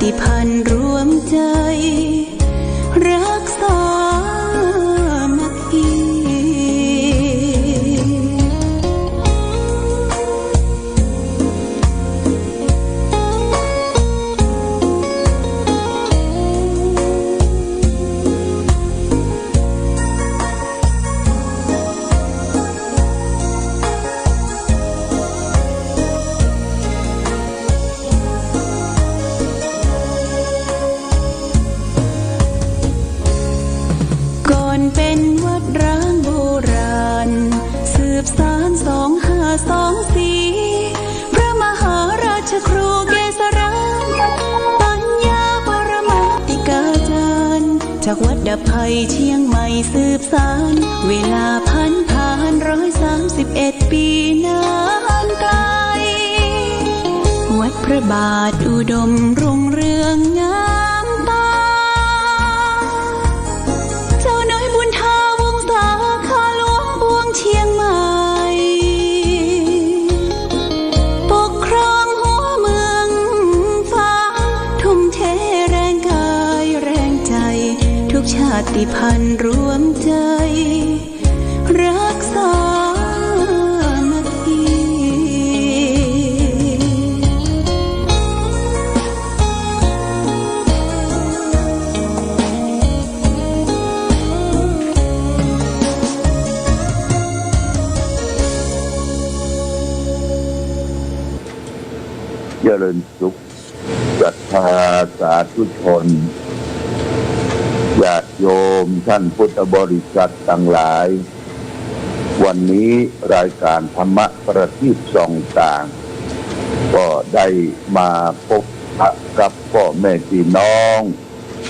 ติพันธุ์รวมใจรักษามัคคีเป็นวัดร้างโบราณสืบสาน2524พระมหาราชครูเกษราปัญญาปรมาติกาจารย์จากวัดดับภัยเชียงใหม่สืบสานเวลาผ่าน131 ปีนานไกลวัดพระบาทอุดมรุ่งเรืองงามตาเชียงใหม่ปกครองหัวเมืองฟ้าทุ่มเทแรงกายแรงใจทุกชาติพันธุ์รวมใจรักษามัคคีเจริญสุขศรัทธาสาธุชนญาติโยมท่านพุทธบริษัททั้งหลายวันนี้รายการธรรมะประทีปส่องต่างก็ได้มาพบกับพ่อแม่พี่น้อง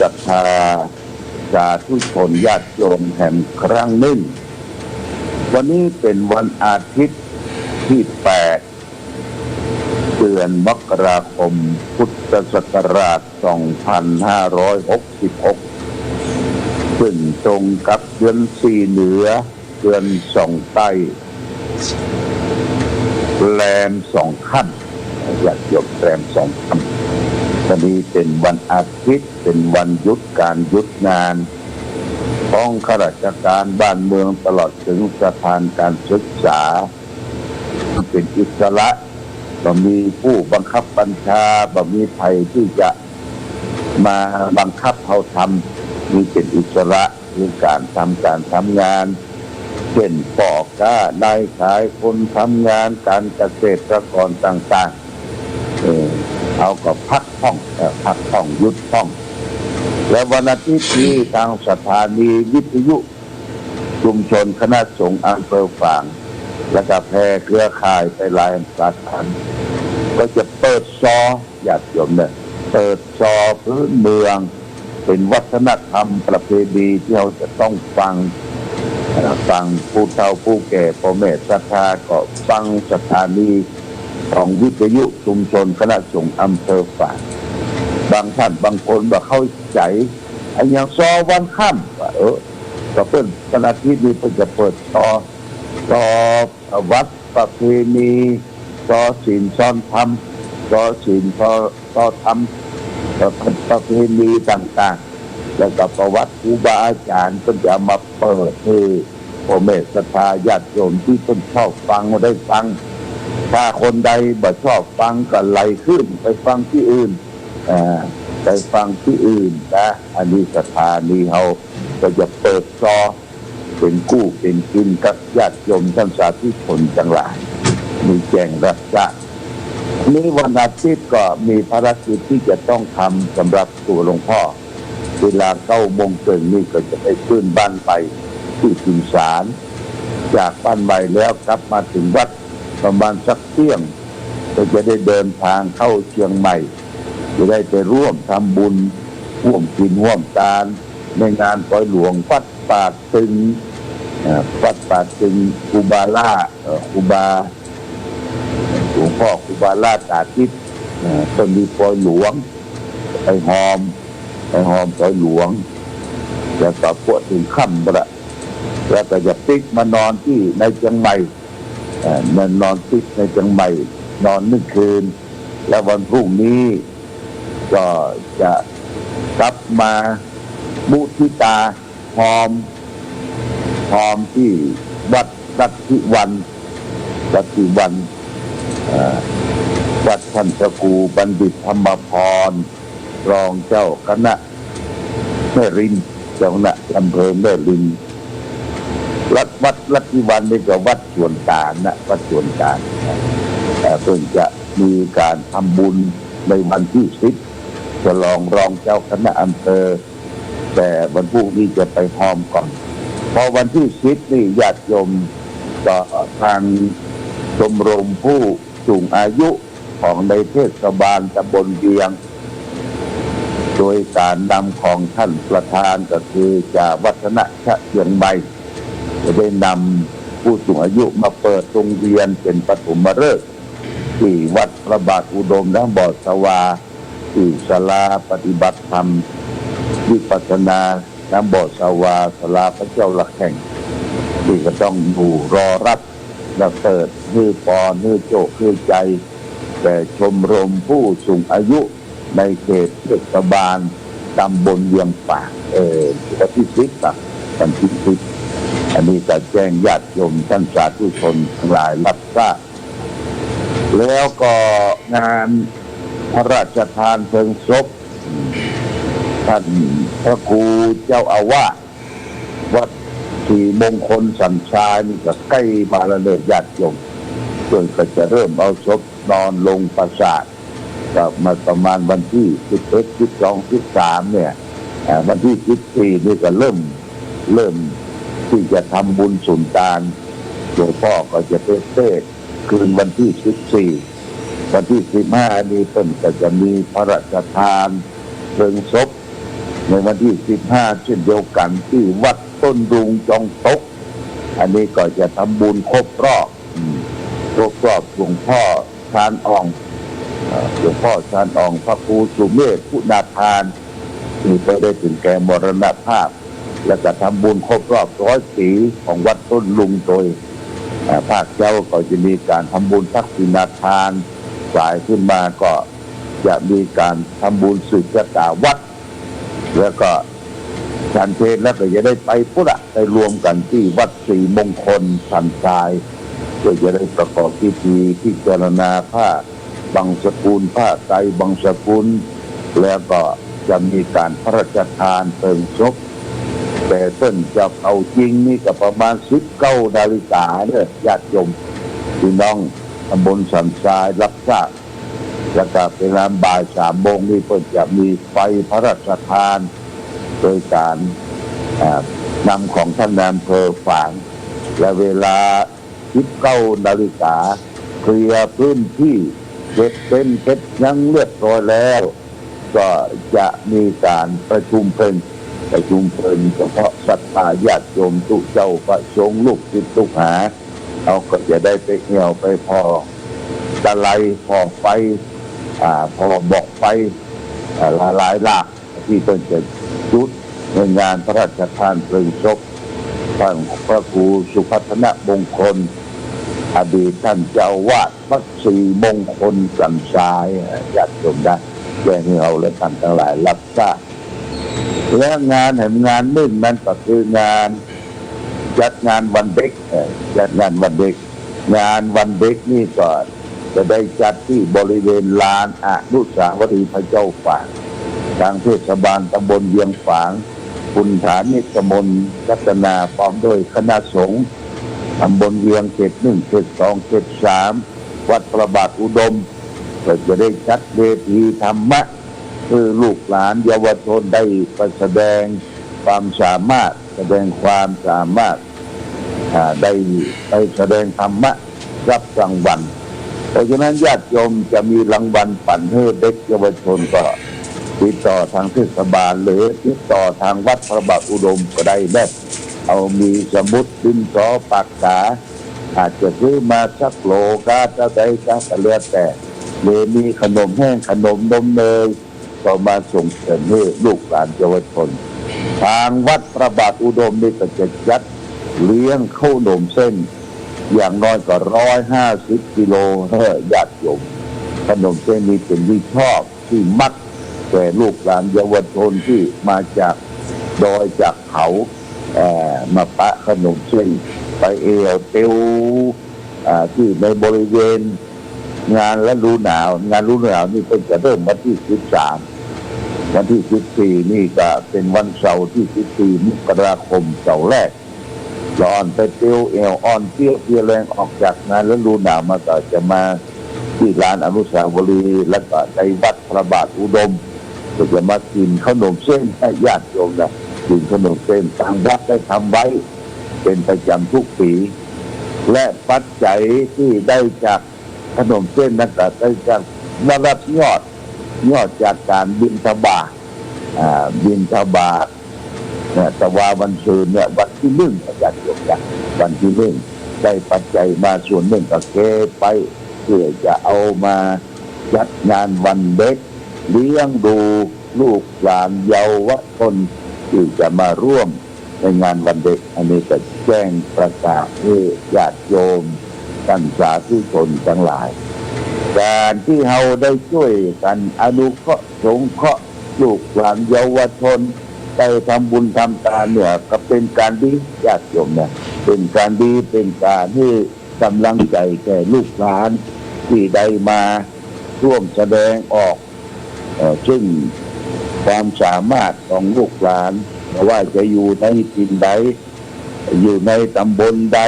ศรัทธาสาธุชนญาติโยมแห่งครั้งหนึ่งวันนี้เป็นวันอาทิตย์ที่ 8เดือนมกราคมพุทธศักราช 2566 ขึ้นตรงกับเดือน4เหนือเดือน2ใต้แรม2ค่ำญาติโยมแรม2ค่ำวันนี้เป็นวันอาทิตย์เป็นวันหยุดการหยุดงานของข้าราชการบ้านเมืองตลอดถึงสถานการศึกษาเป็นอิสระบ่มีผู้บังคับบัญชาบ่มีใครที่จะมาบังคับเขาทำมีเป็นอิสระในการทำงานเช่นพ่อค้านายขายคนทำงานการเกษตรกรต่างๆเขาก็พักท่องหยุดท่องและวันอาทิตย์นี้ทางสถานีวิทยุชุมชนคณะสงฆ์อำเภอฝางและก็แพร่เครือข่ายไปหลายสถานก็จะเปิดซอญาติโยมเนี่ยเปิดซอพื้นเมืองเป็นวัฒนธรรมประเพณีที่เราจะต้องฟังผู้เฒ่าผู้แก่พ่อแม่ศรัทธาก็ฟังสถานีของวิทยุชุมชนคณะสงฆ์อำเภอฝางบางท่านบางคนว่าเข้าใจอย่างซอวันค่ำว่าก็เพิ่นวันอาทิตย์นี้เพิ่นจะเปิดซอวัดประเพณีศีลธรรมศีลธรรมประเพณีต่างๆแล้วก็ประวัติครูบาอาจารย์ก็จะมาเปิดให้พ่อแม่ศรัทธาญาติโยมที่ต้นชอบฟังได้ฟังถ้าคนใดบ่ชอบฟังก็ไล่ขึ้นไปฟังที่อื่นนะอันนี้ศรัทธานี้เขาก็จะเปิดซอเป็นกู้เป็นกินกับญาติโยมท่านสาธุชนทั้งหลายมีแจ้งรับทราบนี้วันอาทิตย์ก็มีภารกิจที่จะต้องทำสำหรับตัวหลวงพ่อเวลา9 โมงครึ่งนี่ก็จะไปขึ้นบ้านไปที่ถิ่นศาลจากบ้านใหม่แล้วกลับมาถึงวัดประมาณสักเที่ยงก็จะได้เดินทางเข้าเชียงใหม่จะได้ไปร่วมทำบุญร่วมกินร่วมทานในงานปล่อยหลวงวัดป่าตึงครูบาล่าครูบาหลวงพ่อครูบาล่าตาทิพย์ต้นมีปล่อยหลวงไปหอมปล่อยหลวงแล้วก็พวกถึงค่ำแล้วก็จะติ๊กมานอนที่ในเชียงใหม่นอนติ๊กในเชียงใหม่นอน1 คืนแล้ววันพรุ่งนี้ ก็จะกลับมามุทิตาพร้อมที่วัดรัตถิวันวัดท่านพระครูบัณฑิตธรรมพรรองเจ้าคณะแม่ริมเจ้าคณะอำเภอแม่ริมวัดรัตถิวันนี่ก็วัดส่วนกลางนะวัดส่วนกลางเพิ่งจะมีการทำบุญในวันที่10ฉลองรองเจ้าคณะอำเภอแต่วันพรุ่งนี้จะไปพร้อมก่อนพอวันที่10นี่ญาติโยมก็ทางชมรมผู้สูงอายุของในเทศบาลตำบลเวียงโดยการนำของท่านประธานก็คือจ่าวัฒนะชะเชียงใหม่จะได้นำผู้สูงอายุมาเปิดโรงเรียนเป็นปฐมฤกษ์ที่วัดพระบาทอุดมน้ำบ่อสวาที่ศาลาปฏิบัติธรรมวิปัสสนาน้ำบ่อสวาศาลาพระเจ้าละแข่งที่ก็ต้องอยู่รอรับและเปิดฮื้อปอฮื้อโจฮื้อใจแต่ชมรมผู้สูงอายุในเขตเทศบาลตำบลเวียงป่าวันที่10นะวันที่10อันนี้จะแจ้งญาติโยมท่านสาธุชนทั้งหลายรับทราบแล้วก็งานพระราชทานเพลิงศพท่านพระครูเจ้าอาวาสวัดศรีมงคลสันทรายนี่ก็ใกล้มาแล้วเลยญาติโยมเพื่อนก็จะเริ่มเอาศพนอนลงปราสาทก็มาประมาณวันที่11 12 13เนี่ยวันที่14นี่ก็เริ่มที่จะทำบุญสุนทานหลวงพ่อก็จะเทศคืนวันที่14วันที่15นี้เพิ่นก็จะมีพระราชทานเพลิงศพในวันที่15เช่นเดียวกันที่วัดต้นรุงจองตกอันนี้ก็จะทำบุญครบรอบหลวงพ่อชานอ่องพระครูสุเมธคุณาทานที่ไปได้ถึงแก่มรณภาพแล้วก็ทำบุญครบรอบ100 ปีของวัดต้นลุงโดยภาคเจ้าก็จะมีการทำบุญทักษิณาทานสายขึ้นมาก็จะมีการทำบุญสืบชะตาวัดแล้วก็ฉันเพลแล้วก็จะได้ไปพุทธะไปรวมกันที่วัดศรีมงคลสันทรายเพื่อจะได้ประกอบพิธีพิจารณาผ้าบางสกุลผ้าไตรบางสกุลแล้วก็จะมีการพระราชทานเพลิงศพแต่ต้นจะเอาจริงนี่ก็ประมาณ19 นาฬิกาเนี่ยญาติโยมพี่น้องตำบลสันทรายรับทราบแล้วก็เวลาบ่าย 3 โมงนี่ก็จะมีไฟพระราชทานโดยการนำของท่านนายอำเภอฝางและเวลา19 นาฬิกาเคลียร์พื้นที่เก็บยังเรียบร้อยแล้วก็จะมีการประชุมเพลินเฉพาะศรัทธาญาติโยมทุกเจ้าประสงค์ลูกศิษย์ลูกหาเราก็จะได้ไปเหี่ยวไปพอตะไลพอไฟพอบอกไฟหลายหลักที่เป็นจะจุดในงานพระราชทานเพลิงศพท่านพระครูสุพัฒนมงคลอดีตท่านเจ้าวาดวัดศรีมงคลสันทรายญาติโยมได้แจ้งให้เราและท่านทั้งหลายรับทราบและงานแห่งงานหนึ่งนั้นก็คืองานจัดงานวันเด็กงานวันเด็กนี่ก็จะได้จัดที่บริเวณลานอนุสาวรีย์พระเจ้าฝางทางเทศบาลตำบลเวียงฝางคุณฐานิกมลรัตนาพร้อมด้วยคณะสงฆ์ตำบลเวียงเขต 1 เขต 2 เขต 3วัดพระบาทอุดมก็จะได้จัดเวทีธรรมะคือลูกหลานเยาวชนได้ไปแสดงความสามารถได้ไปแสดงธรรมะรับรางวัลเพราะฉะนั้นญาติโยมจะมีรางวัลปั่นให้เด็กเยาวชนก็ติดต่อทางเทศบาลหรือติดต่อทางวัดพระบาทอุดมก็ได้แบบเอามีสมุดดินสอปากกาอาจจะซื้อมาสักโลก็จะได้ก็เลือกแต่มีขนมแห้งขนมนมเนยก็มาส่งเสริมให้ลูกหลานเยาวชนทางวัดพระบาทอุดมนี่ก็จะจัดเลี้ยงข้าวหนมเส้นอย่างน้อยก็150 กิโลญาติโยมขนมเส้นนี้เป็นที่ชอบที่มัก แก่ลูกหลานเยาวชนที่มาจากดอยจากเขามาปะขนมเส้นไปเอวเตียวที่ในบริเวณงานฤดูหนาวนี่เป็นจะเริ่มวันที่13วันที่14นี่ก็เป็นวันเสาร์ที่14มกราคมเสาร์แรกย้อนไปเตียวเอวอ่อนเตี้ยแรงออกจากงานฤดูหนาวมาก็จะมาที่ลานอนุสาวรีย์และก็ในวัดพระบาทอุดมก็จะมากินขนมเส้นให้ญาติโยมนะกินขนมเส้นทางวัดได้ทำไว้เป็นประจำทุกปีและปัจจัยที่ได้จากขนมเส้นนั้นก็ได้จากได้รับยอดจากการบิณฑบาตเนี่ยแต่ว่าวันศุกร์เนี่ยวันที่1อาจารย์ยกนะวันที่1ได้ปัจจัยมาส่วนหนึ่งก็เก็บไปเพื่อจะเอามาจัดงานวันเด็กเลี้ยงดูลูกหลานเยาวชนที่จะมาร่วมในงานวันเด็กอันนี้ก็แจ้งประกาศให้ญาติโยมท่านสาธุชนทั้งหลายการที่เราได้ช่วยกันอนุเคราะห์สงเคราะห์ลูกหลานเยาวชนได้ทำบุญทำทานเนี่ยก็เป็นการดีญาติโยมเนี่ยเป็นการดีเป็นการให้กำลังใจแก่ลูกหลานที่ได้มาร่วมแสดงออกซึ่งความสามารถของลูกหลานไม่ว่าจะอยู่ในถิ่นใดอยู่ในตำบลใด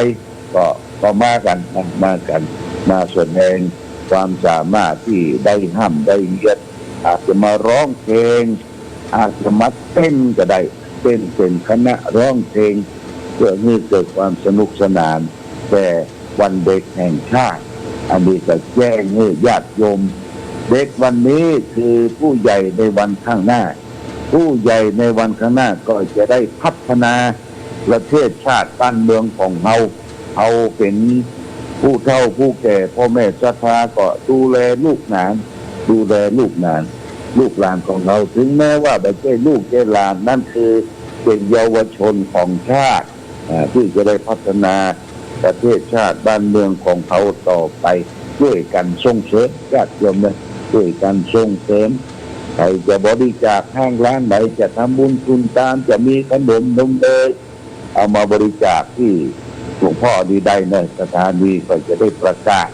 ก็มากันมาแสดงความสามารถที่ได้ห้ำได้เยียดอาจจะมาร้องเพลงอาจจะมาเต้นก็ได้เต้นเป็นคณะร้องเพลงเพื่อให้เกิดความสนุกสนานแต่วันเด็กแห่งชาติอันนี้ก็แจ้งให้ญาติโยมเด็กวันนี้คือผู้ใหญ่ในวันข้างหน้าผู้ใหญ่ในวันข้างหน้าก็จะได้พัฒนาประเทศชาติบ้านเมืองของเราเป็นผู้เฒ่าผู้แก่พ่อแม่ศรัทธาก็ดูแลลูกหลานลูกหลานของเราถึงแม้ว่าไม่ใช่ลูกใช่หลานนั่นคือเป็นเยาวชนของชาติที่จะได้พัฒนาประเทศชาติบ้านเมืองของเขาต่อไปด้วยกันส่งเสริมญาติโยมนะด้วยกันส่งเสริมใครจะบริจาคห้างร้านไหนจะทำบุญทุนทานจะมีขนมนมเนยเอามาบริจาคที่หลวงพ่อดีได้ในสถานีก็จะได้ประกาศ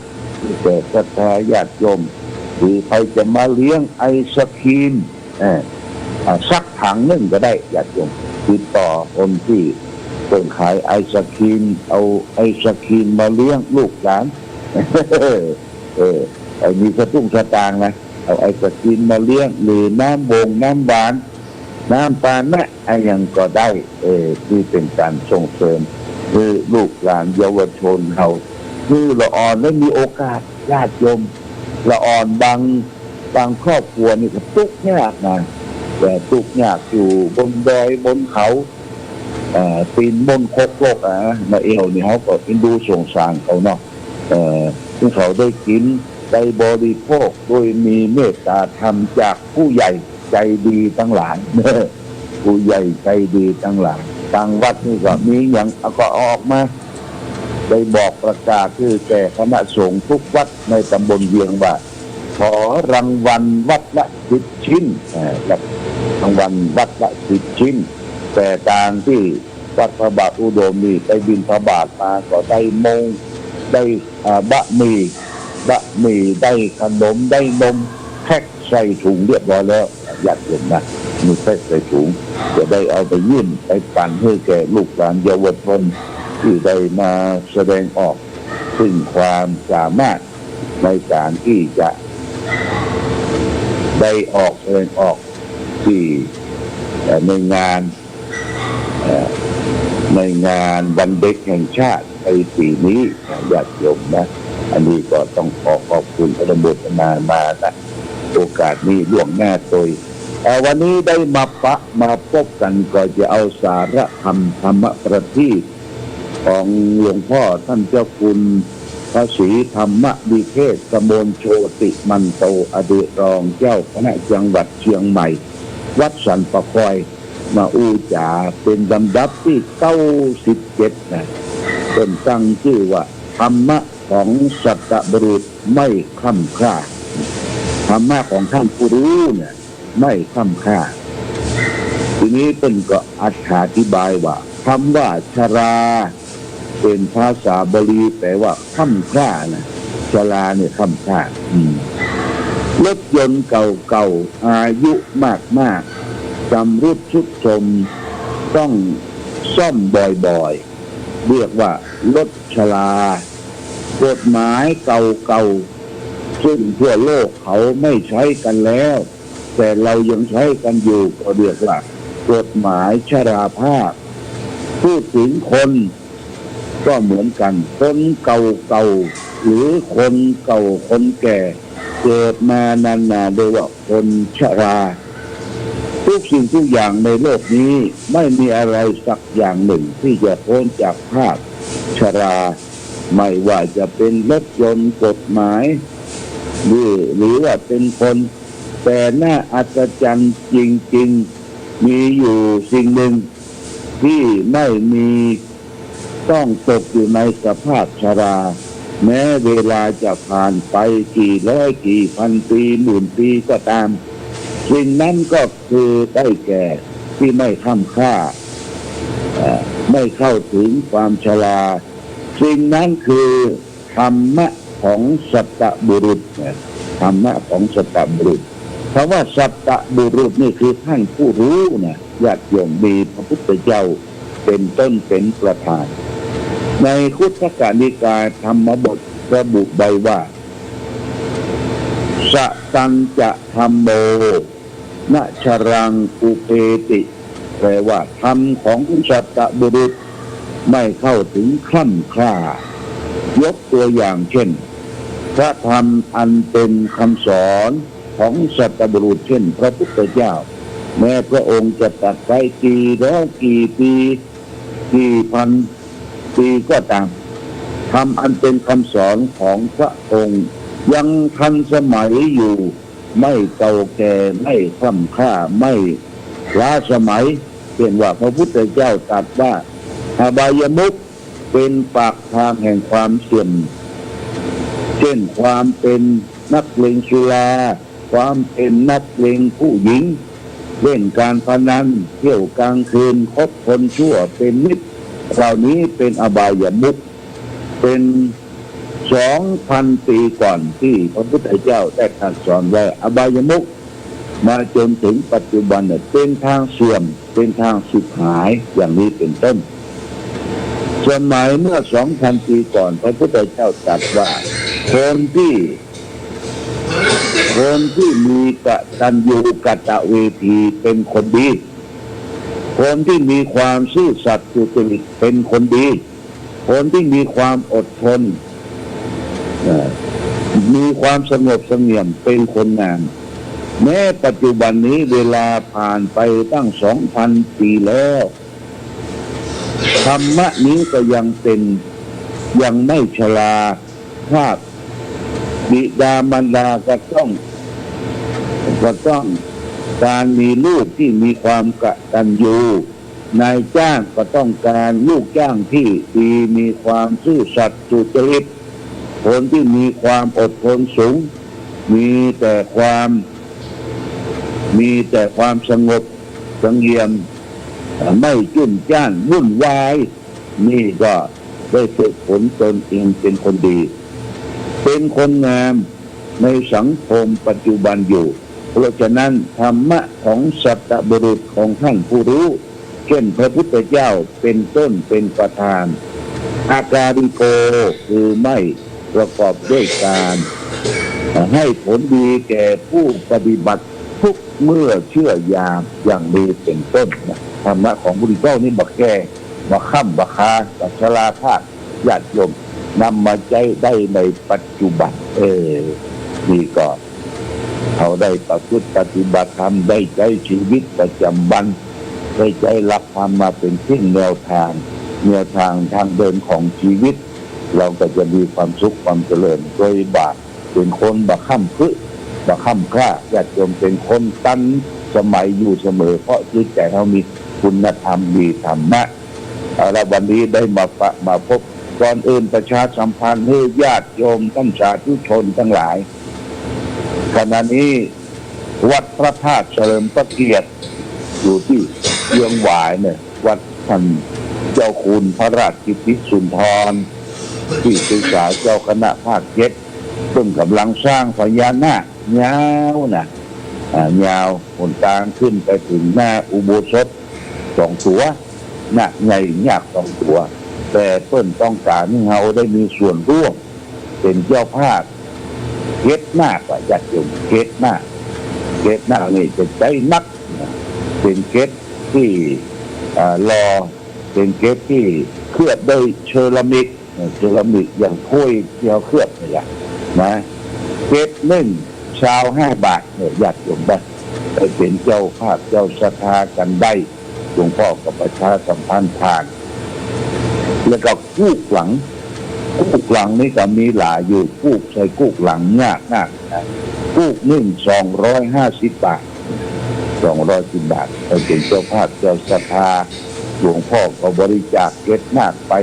แก่ศรัทธาญาติโยมหรือใครจะมาเลี้ยงไอศครีมสักถังนึงก็ได้ญาติโยมติดต่อคนที่เป็นขายไอศครีมเอาไอศครีมมาเลี้ยงลูกหลานไอ้มีสตุ้งสตางค์นะเอาไอศครีมมาเลี้ยงหรือน้ำน้ำหวานน้ำปานะไอ้ยังก็ได้ที่เป็นการส่งเสริมคือลูกหลานเยาวชนเราคือละอ่อนไม่มีโอกาสญาติโยมละอ่อนบางครอบครัวนี่ก็ทุกข์ยากนะแต่ทุกข์ยากอยู่บนดอยบนเขาปีนบนโคกโลกมาเอวนี่เขาก็เป็นดูสงสารเขาเนาะที่เขาได้กินได้บริโภคโดยมีเมตตาธรรมจากผู้ใหญ่ใจดีทั้งหลายผู้ใหญ่ใจดีทั้งหลายทางวัดนี่ก็มีอย่างก็ออกมาได้บอกประกาศคือแก่คณะสงฆ์ทุกวัดในตำบลเวียงว่าขอรางวัลวัดละ10 ชิ้นรางวัลวัดละ10 ชิ้นแต่ทางที่วัดพระบาทอุดมนี่ไปบิณฑบาตมาก็ได้ได้บะหมี่ได้ขนมได้นมแพ็คใส่ถุงเรียบร้อยแล้วญาติโยมนะมีแพ็คใส่ถุงจะได้เอาไปยื่นไปปั่นให้แก่ลูกหลานเยาวชนที่ได้มาแสดงออกซึ่งความสามารถในการที่จะได้แสดงออกที่ในงานวันเด็กแห่งชาติในปีนี้ญาติโยมนะอันนี้ก็ต้องขอบคุณพระบุตรมานะโอกาสนี้ล่วงหน้าโดยวันนี้ได้มาพบกันก็จะเอาสาระธรรมประทีปของหลวงพ่อท่านเจ้าคุณพระศรีธรรมวิเทศกมลโชติมันโตอดีตรองเจ้าคณะจังหวัดเชียงใหม่วัดสันปะคอยมาอูจาเป็นลำดับที่97นะเป็นตั้งชื่อว่าธรรมะของสัตบุรุษไม่คล่ำคล้าธรรมะของท่านผู้รู้เนี่ย ไม่ค่ำค่าทีนี้เป็นก็อธิบายว่าคำว่าชราเป็นภาษาบาลีแปลว่าค่ำค่านะชราเนี่ยค่ำค่ารถยนต์เก่าๆอายุมากๆชำรุดทรุดโทรมต้องซ่อมบ่อยๆเรียกว่ารถชรากฎหมายเก่าๆซึ่งทั่วโลกเขาไม่ใช้กันแล้วแต่เรายังใช้กันอยู่ก็เรียกว่ากฎหมายชราภาพพูดถึงคนก็เหมือนกันคนเก่าๆหรือคนเก่าคนแก่เกิดมานานๆเรียกว่าคนชราทุกสิ่งทุกอย่างในโลกนี้ไม่มีอะไรสักอย่างหนึ่งที่จะพ้นจากภาพชราไม่ว่าจะเป็นรถยนต์กฎหมายหรือว่าเป็นคนแต่น่าอัศจรรย์จริงๆมีอยู่สิ่งหนึ่งที่ไม่มีต้องตกอยู่ในสภาพชราแม้เวลาจะผ่านไปกี่ร้อยกี่พันปีหมื่นปีก็ตามสิ่งนั้นก็คือได้แก่ที่ไม่ค่ำค่าไม่เข้าถึงความชราสิ่งนั้นคือธรรมะของสัตตบุรุษธรรมะของสัตตบุรุษคำว่าสัตตบุรุษนี่คือท่านผู้รู้นะญาติโยมมีพระพุทธเจ้าเป็นต้นเป็นประธานในคุตตกนิกายธรรมบทระบุไว้ว่าสตัญจะธัมโมนชรังอุเปติแปลว่าธรรมของสัตตบุรุษไม่เข้าถึงค่ำคร่ายกตัวอย่างเช่นพระธรรมอันเป็นคำสอนของสัตตบุรุษเช่นพระพุทธเจ้าแม้พระองค์จะตรัสไว้กี่ร้อยกี่ปีกี่พันปีก็ตามธรรมอันเป็นคำสอนของพระองค์ยังทันสมัยอยู่ไม่เก่าแก่ไม่คล่ำค่าไม่ล้าสมัยเป็นว่าพระพุทธเจ้าตรัสว่าอบายมุขเป็นปากทางแห่งความเสื่อมเช่นความเป็นนักเลงสุราความเป็นนักเลงผู้หญิงเล่นการพนันเที่ยวกลางคืนคบคนชั่วเป็นมิตรเหล่านี้เป็นอบายมุขเป็น 2,000 ปีก่อนที่พระพุทธเจ้าได้ตรัสสอนไว้อบายมุขมาจนถึงปัจจุบันเป็นทางเสื่อมเป็นทางสุดหายอย่างนี้เป็นต้นสมัยเมื่อ 2,000 ปีก่อนพระพุทธเจ้าตรัสว่าคนที่มีกตัญญูกตเวทีเป็นคนดีคนที่มีความซื่อสัตย์สุจริตเป็นคนดีคนที่มีความอดทนมีความสงบเสงี่ยมเป็นคนงามแม้ปัจจุบันนี้เวลาผ่านไปตั้ง 2,000 ปีแล้วธรรมะนี้ก็ยังไม่ชราภาพบิดามารดาก็ต้องการมีลูกที่มีความกตัญญูนายจ้างก็ต้องการลูกจ้างที่ดีมีความซื่อสัตย์สุจริตคนที่มีความอดทนสูงมีแต่ความสงบเสงี่ยมไม่จุ้นจ้านวุ่นวายนี่ก็ได้ฝึกฝนตนเองเป็นคนดีเป็นคนงามในสังคมปัจจุบันอยู่เพราะฉะนั้นธรรมะของสัตตบุรุษของท่านผู้รู้เช่นพระพุทธเจ้าเป็นต้นเป็นประธานอาการิโกคือไม่ประกอบด้วยการให้ผลดีแก่ผู้ปฏิบัติทุกเมื่อเชื่ออย่างดีเป็นต้นธรรมะของพระพุทธเจ้านี่บักแก่บักค่ำบักคาบักชราภาพญาติโยมนำมาใช้ได้ในปัจจุบันนี่ก็เขาได้ประพฤติปฏิบัติธรรมได้ใช้ชีวิตประจำวันได้ใช้หลักธรรมมาเป็นที่แนวทางทางเดินของชีวิตเราก็จะมีความสุขความเจริญโดยบาปเป็นคนบักค่ำบักค่ำคร่าญาติโยมเป็นคนตั้นสมัยอยู่เสมอเพราะจิตใจเขามีคุณธรรมมีธรรมะแล้ววันนี้ได้มาพบก่อนอื่นประชาสัมพันธ์ให้ญาติโยมท่านสาธุชนทั้งหลายขณะนี้ วัดพระธาตุเฉลิมพระเกียรติอยู่ที่เชียงหวายเนี่ยวัดท่านเจ้าคุณพระราชกิติสุนทรที่ปรึกษาเจ้าคณะภาค7เพิ่งกำลังสร้างพญานาคยาวนะยาวหนทางขึ้นไปถึงหน้าอุโบสถ2 ตัวหน้าใหญ่ยาก2 ตัวแต่เพิ่นต้องการให้เราได้มีส่วนร่วมเป็นเจ้าภาพเกศนาคญาติโยมเกศนาคนี่จะใจนักเป็นเกศที่รอเป็นเกศที่เคลือบด้วยเซรามิกอย่างถ้วยที่เราเคลือบนี่แหละนะเกศ1ชาว5 บาทเนี่ยญาติโยมได้ไปเป็นเจ้าภาพเจ้าศรัทธากันได้หลวงพ่อกับประชาสัมพันธ์ผ่านแล้วก็กู้หลังนี่ก็มีหลายอยู่กู้ใช้กู้หลังยากนะกู้250 บาท210 บาทไปเป็นเจ้าภาพเจ้าศรัทธาหลวงพ่อก็บริจาคเกศนาคไป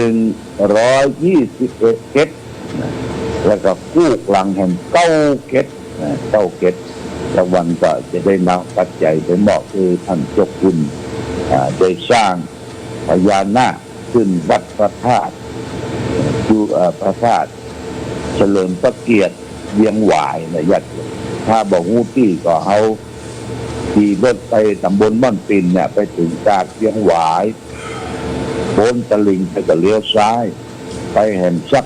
121เกศแล้วก็กู้หลังแห่ง9 เกศรางวัลก็จะได้นำปัจจัยไปมอบคือท่านเจ้าคุณได้สร้างพญานาคขึ้นวัดพระธาตุพระธาตุเฉลิมพระเกียรติเวียงหวายนะญาติโยมถ้าบอกงูตี้ก็เอาขี่รถไปตำบลบ้านปิ่นเนี่ยไปถึงกาดเวียงหวายโพ้นตะลิงไปก็เลี้ยวซ้ายไปแห่งสัก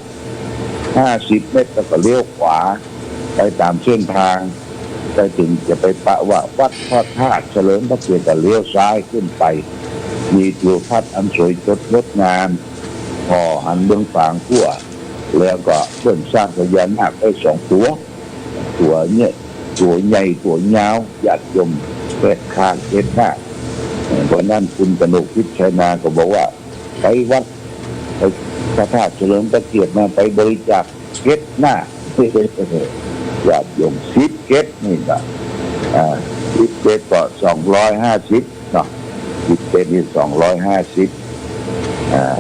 50 เมตรก็เลี้ยวขวาไปตามเส้นทางไปถึงจะไปปะว่าวัดพระธาตุเฉลิมพระเกียรติก็เลี้ยวซ้ายขึ้นไปมีทิวทัศน์อันสวยงดงามพอหันเบื้องฝางขั้วแล้วก็เพิ่มสร้างพญานาคไป2 ตัวเนี่ยตัวใหญ่ตัวยาวญาติโยมแปดข้างเกศนาควันนั้นคุณกนกพิชัยนาก็บอกว่าไปวัดพระธาตุเฉลิมพระเกียรติมาไปบริจาคเกศนาคญาติโยม10 เกศนี่ก็10 เกศก็250เนาะ10 เกศนี่250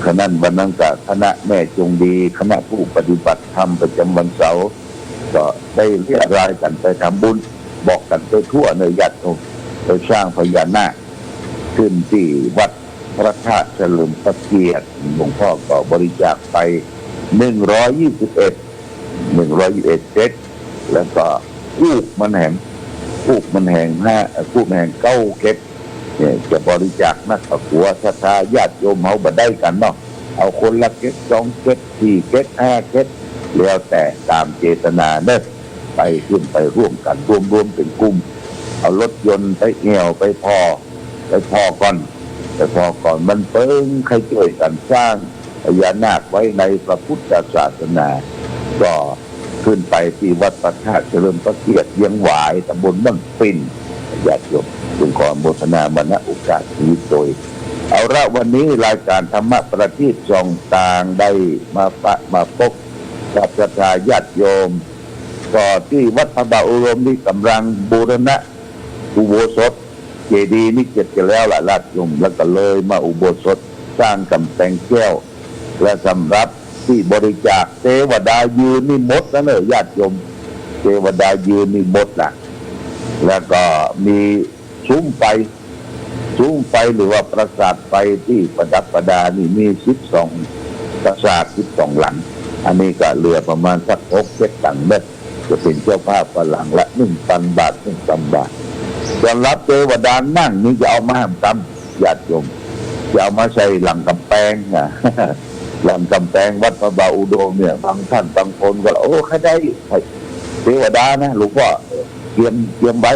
ขณะวันนั้นกับคณะแม่จงดีคณะผู้ปฏิบัติธรรมประจำวันเสาร์ก็ได้เรียกรายกันไปทำบุญบอกกันไปทั่วในญาติโยมไปสร้างพญานาคขึ้นที่วัดพระธาตุเฉลิมพระเกียรติหลวงพ่อก็บริจาคไป121เซตแล้วก็กู้มันแห่ง9 เกศเนี่ยจะบริจาคนักขัวศรัทธาญาติโยมเอาบัดได้กันเนาะเอาคนละเกศ2 เกศ4 เกศ5 เกศแล้วแต่ตามเจตนาเนอะไปขึ้นไปร่วมกันรวมเป็นกลุ่มเอารถยนต์ไปเอี่ยวไปพอก่อนมันเปิ้งใครช่วยกันสร้างพญานาคไว้ในพระพุทธศาสนาก็ขึ้นไปที่วัดพระธาตุเฉลิมพระเกียรติเวียงหวายตำบลบ้านปิ่นญาติโยมจึงขออนุโมทนามาณโอกาสนี้โดยเอาละวันนี้รายการธรรมะประทีปส่องต่างได้มาพบกับศรัทธาญาติโยมก็ที่วัดพระบาทอุดมนี่กำลังบูรณะอุโบสถเจดีย์นี่เสร็จกันแล้วล่ะญาติโยมแล้วก็เลยมาอุโบสถสร้างกำแพงแก้วและสำหรับที่บริจาคเทวดายืนนี่หมดแล้วเนอะญาติโยมเทวดายืนนี่หมดนะแล้วก็มีซุ้มไฟหรือว่าปราสาทไฟที่ประดับประดานี่มี12ปราสาท12 หลังอันนี้ก็เหลือประมาณสัก6-7 ตังค์เม็ดจะเป็นเจ้าภาพหลังละ 1,000 บาท1,000 บาทสำหรับเทวดานั่งนี่จะเอามาห้ามตำญาติโยมจะเอามาใส่หลังกำแพงนะหลังกำแพงวัดพระบาทอุดมเนี่ยบางท่านบางคนก็โอ้ใครได้เทวดานะหลวงพ่อเตรียมไว้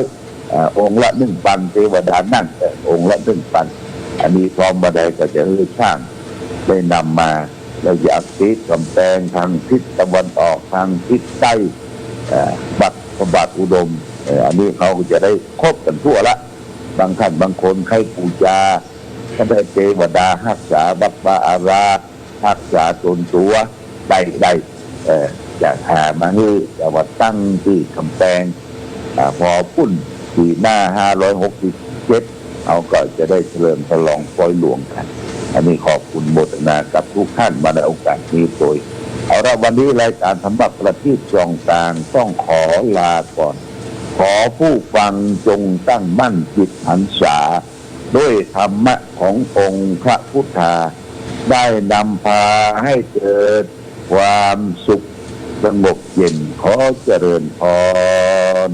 องค์ละ 1,000 เทวดานั่งองค์ละ 1,000 อันนี้พร้อมมาได้ก็จะให้ช่างได้นำมาแล้วอยากติดกำแพงทางทิศตะวันออกทางทิศใต้วัดพระบาทอุดมอันนี้เขาจะได้ครบกันทั่วละบางท่านบางคนใครปูชาก็ได้เทวดารักษาวัดวาอารามรักษาตนตัวได้จะหามาให้จะวัดตั้งที่กำแพงพอพุ่นที่หน้า567เขาก็จะได้เฉลิมฉลองปล่อยหลวงกันอันนี้ขอบคุณโมทนากับทุกท่านมาในโอกาสนี้โดยเอาละวันนี้รายการธรรมะประทีปส่องต่างต้องขอลาก่อนข อผู้ฟังจงตั้งมั่นจิตหันษาด้วยธรรมะขององค์พระพุทธาได้นำพาให้เกิดความสุขสงบเย็นขอเจริญพร